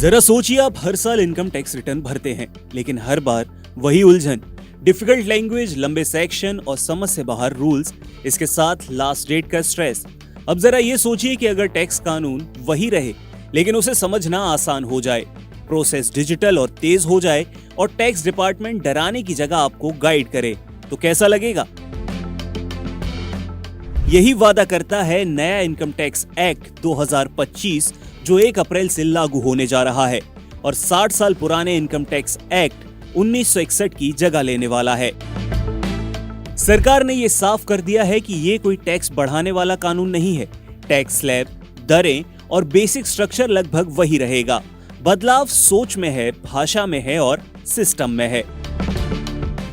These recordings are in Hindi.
जरा सोचिए, आप हर साल इनकम टैक्स रिटर्न भरते हैं, लेकिन हर बार वही उलझन, डिफिकल्ट लैंग्वेज, लंबे सेक्शन और समझ से बाहर रूल्स, इसके साथ लास्ट डेट का स्ट्रेस। अब जरा ये सोचिए कि अगर टैक्स कानून वही रहे लेकिन उसे समझना आसान हो जाए, प्रोसेस डिजिटल और तेज हो जाए और टैक्स डिपार्टमेंट डराने की जगह आपको गाइड करे, तो कैसा लगेगा? यही वादा करता है नया इनकम टैक्स एक्ट 2025 जो 1 अप्रैल से लागू होने जा रहा है और 60 साल पुराने इनकम टैक्स एक्ट 1961 की जगह लेने वाला है। सरकार ने ये साफ कर दिया है कि ये कोई टैक्स बढ़ाने वाला कानून नहीं है। टैक्स स्लैब, दरें और बेसिक स्ट्रक्चर लगभग वही रहेगा। बदलाव सोच में है, भाषा में है और सिस्टम में है।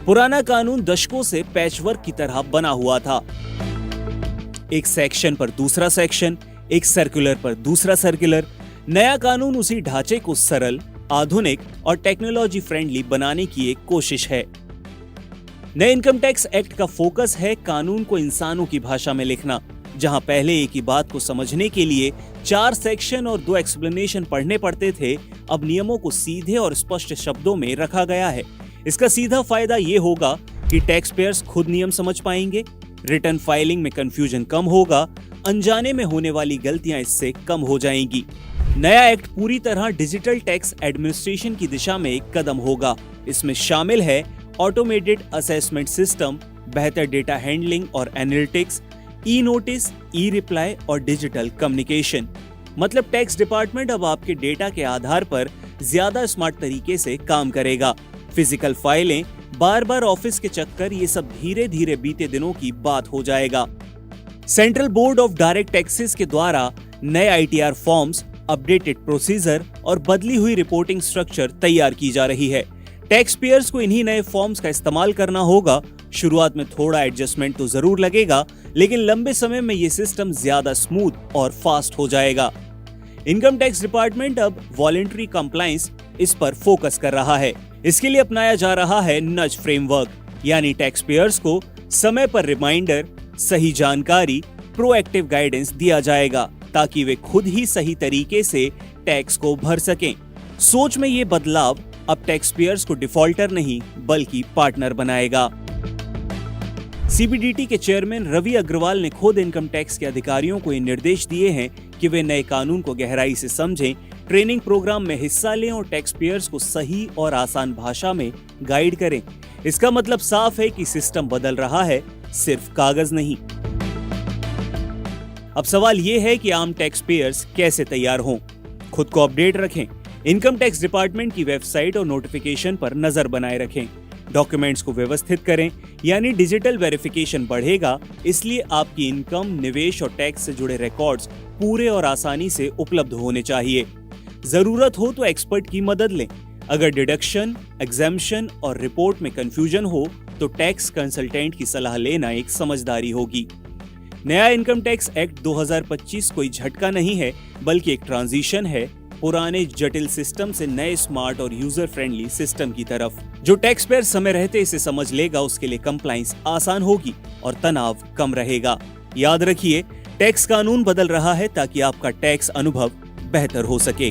पुराना कानून दशकों से पैचवर्क की तरह बना हुआ था। एक सेक्शन पर दूसरा सेक्शन, एक सर्कुलर पर दूसरा सर्कुलर। नया कानून उसी ढांचे को सरल, आधुनिक और टेक्नोलॉजी फ्रेंडली बनाने की एक कोशिश है। नए इनकम टैक्स एक्ट का फोकस है कानून को इंसानों की भाषा में लिखना। जहां पहले एक ही बात को समझने के लिए 4 सेक्शन और 2 एक्सप्लेनेशन पढ़ने पड़ते थे, अब नियमों को सीधे और स्पष्ट शब्दों में रखा गया है। इसका सीधा फायदा ये होगा कि टैक्स पेयर्स खुद नियम समझ पाएंगे, रिटर्न फाइलिंग में कंफ्यूजन कम होगा, अनजाने में होने वाली गलतियां इससे कम हो जाएंगी। नया एक्ट पूरी तरह डिजिटल टैक्स एडमिनिस्ट्रेशन की दिशा में एक कदम होगा। इसमें शामिल है ऑटोमेटेड असेसमेंट सिस्टम, बेहतर डेटा हैंडलिंग और एनालिटिक्स, ई नोटिस, ई रिप्लाई और डिजिटल कम्युनिकेशन। मतलब टैक्स डिपार्टमेंट अब आपके डेटा के आधार पर ज्यादा स्मार्ट तरीके से काम करेगा। फिजिकल फाइलें, बार बार ऑफिस के चक्कर, ये सब धीरे धीरे बीते दिनों की बात हो जाएगा। Central board of direct taxes के द्वारा नए आईटीआर फॉर्म्स, अपडेटेड प्रोसीजर और बदली हुई रिपोर्टिंग स्ट्रक्चर तैयार की जा रही है। टैक्स पेयर्स को इन्हीं नए फॉर्म्स का इस्तेमाल करना होगा। शुरुआत में थोड़ा एडजस्टमेंट तो जरूर लगेगा, लेकिन लंबे समय में ये सिस्टम ज्यादा स्मूथ और फास्ट हो जाएगा। इनकम टैक्स डिपार्टमेंट अब वॉलंटरी कंप्लायंस, इस पर फोकस कर रहा है। इसके लिए अपनाया जा रहा है नज फ्रेमवर्क, यानी टैक्स पेयर्स को समय पर रिमाइंडर, सही जानकारी, प्रोएक्टिव गाइडेंस दिया जाएगा ताकि वे खुद ही सही तरीके से टैक्स को भर सकें। सोच में ये बदलाव अब टैक्स पेयर्स को डिफॉल्टर नहीं बल्कि पार्टनर बनाएगा। सीबीडीटी के चेयरमैन रवि अग्रवाल ने खुद इनकम टैक्स के अधिकारियों को ये निर्देश दिए हैं कि वे नए कानून को गहराई से समझें, ट्रेनिंग प्रोग्राम में हिस्सा लें और टैक्स पेयर्स को सही और आसान भाषा में गाइड करें। इसका मतलब साफ है कि सिस्टम बदल रहा है, सिर्फ कागज नहीं। अब सवाल ये है कि आम टैक्स पेयर्स कैसे तैयार हों। खुद को अपडेट रखें, इनकम टैक्स डिपार्टमेंट की वेबसाइट और नोटिफिकेशन पर नजर बनाए रखें, डॉक्यूमेंट्स को व्यवस्थित करें, यानी डिजिटल वेरिफिकेशन बढ़ेगा, इसलिए आपकी इनकम, निवेश और टैक्स से जुड़े रिकॉर्ड्स पूरे और आसानी से उपलब्ध होने चाहिए। जरूरत हो तो एक्सपर्ट की मदद लें। अगर डिडक्शन, एग्जेम्पशन और रिपोर्ट में कंफ्यूजन हो तो टैक्स कंसल्टेंट की सलाह लेना एक समझदारी होगी। नया इनकम टैक्स एक्ट 2025 कोई झटका नहीं है, बल्कि एक ट्रांजिशन है पुराने जटिल सिस्टम से नए स्मार्ट और यूजर फ्रेंडली सिस्टम की तरफ। जो टैक्स पेयर समय रहते इसे समझ लेगा, उसके लिए कंप्लायंस आसान होगी और तनाव कम रहेगा। याद रखिए, टैक्स कानून बदल रहा है ताकि आपका टैक्स अनुभव बेहतर हो सके।